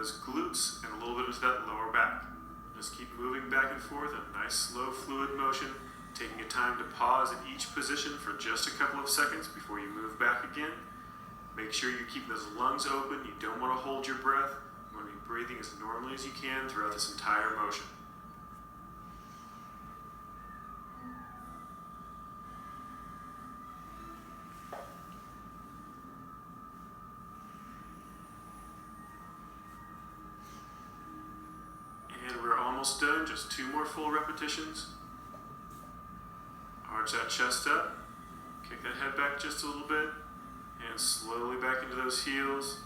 those glutes and a little bit into that lower back. Just keep moving back and forth, a nice slow fluid motion, taking your time to pause at each position for just a couple of seconds before you move back again. Make sure you keep those lungs open. You don't want to hold your breath. You want to be breathing as normally as you can throughout this entire motion. And we're almost done, just 2 more full repetitions. Arch that chest up, kick that head back just a little bit, and slowly back into those heels.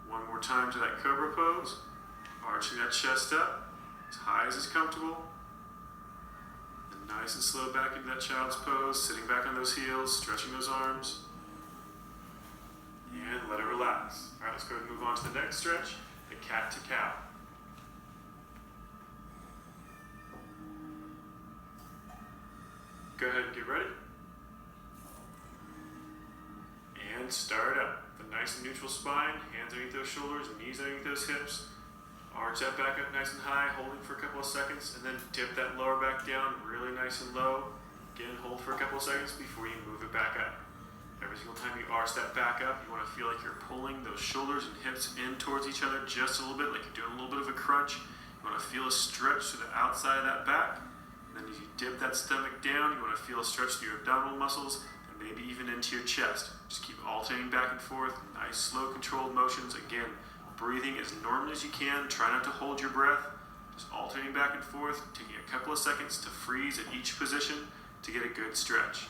One more time to that cobra pose, arching that chest up as high as is comfortable. And nice and slow back into that child's pose, sitting back on those heels, stretching those arms. And let it relax. All right, let's go ahead and move on to the next stretch, the cat to cow. Go ahead and get ready. And start up. The nice and neutral spine, hands underneath those shoulders, knees underneath those hips. Arch that back up nice and high, holding for a couple of seconds, and then dip that lower back down really nice and low. Again, hold for a couple of seconds before you move it back up. Every single time you arch that back up, you want to feel like you're pulling those shoulders and hips in towards each other just a little bit, like you're doing a little bit of a crunch. You want to feel a stretch to the outside of that back. And then as you dip that stomach down, you want to feel a stretch through your abdominal muscles and maybe even into your chest. Just keep alternating back and forth, nice, slow, controlled motions. Again, breathing as normally as you can. Try not to hold your breath. Just alternating back and forth, taking a couple of seconds to freeze at each position to get a good stretch.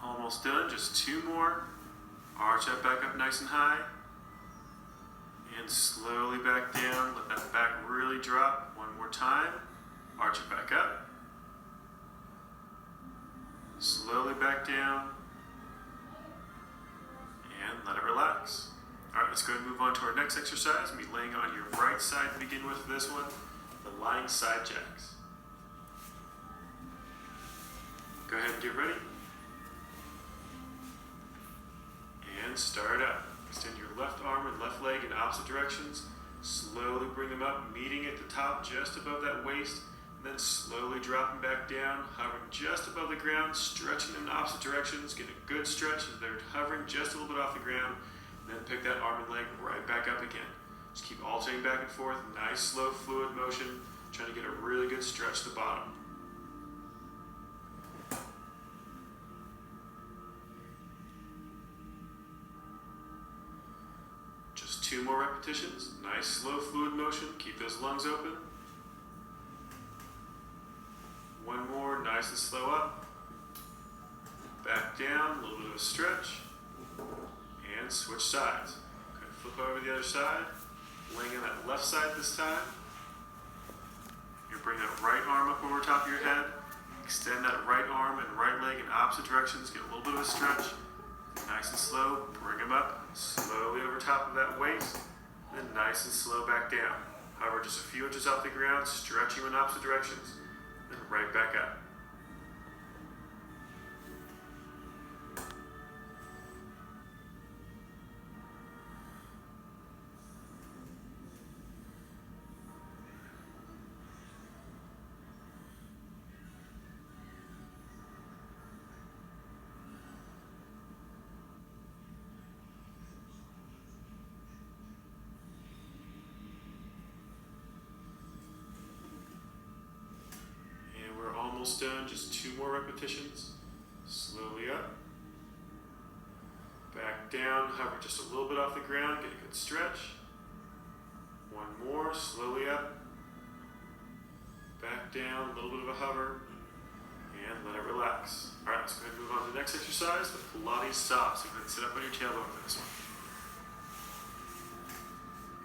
Almost done, just 2 more. Arch that back up nice and high. And slowly back down, let that back really drop. One more time, arch it back up. Slowly back down. And let it relax. All right, let's go ahead and move on to our next exercise. We'll be laying on your right side to begin with for this one, the lying side jacks. Go ahead and get ready. And start up. Extend your left arm and left leg in opposite directions. Slowly bring them up, meeting at the top just above that waist. And then slowly dropping back down, hovering just above the ground, stretching in the opposite directions. Get a good stretch as they're hovering just a little bit off the ground. And then pick that arm and leg right back up again. Just keep alternating back and forth. Nice, slow, fluid motion. Trying to get a really good stretch to the bottom. Just 2 more repetitions. Nice, slow, fluid motion. Keep those lungs open. One more, nice and slow up. Back down, a little bit of a stretch. And switch sides. Okay, flip over to the other side. Laying on that left side this time. You bring that right arm up over top of your head. Extend that right arm and right leg in opposite directions. Get a little bit of a stretch. Nice and slow, bring them up, slowly over top of that waist, then nice and slow back down. Hover just a few inches off the ground, stretching in opposite directions, then right back up. Almost done, just 2 more repetitions. Slowly up. Back down, hover just a little bit off the ground, get a good stretch. One more, slowly up. Back down, a little bit of a hover. And let it relax. All right, let's go ahead and move on to the next exercise, the Pilates stop. So go ahead and sit up on your tailbone for this one.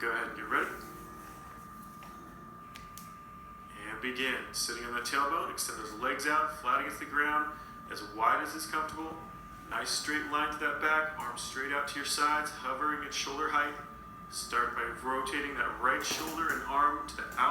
Go ahead and get ready. Begin. Sitting on that tailbone, extend those legs out, flat against the ground, as wide as is comfortable. Nice straight line to that back, arms straight out to your sides, hovering at shoulder height. Start by rotating that right shoulder and arm to the outside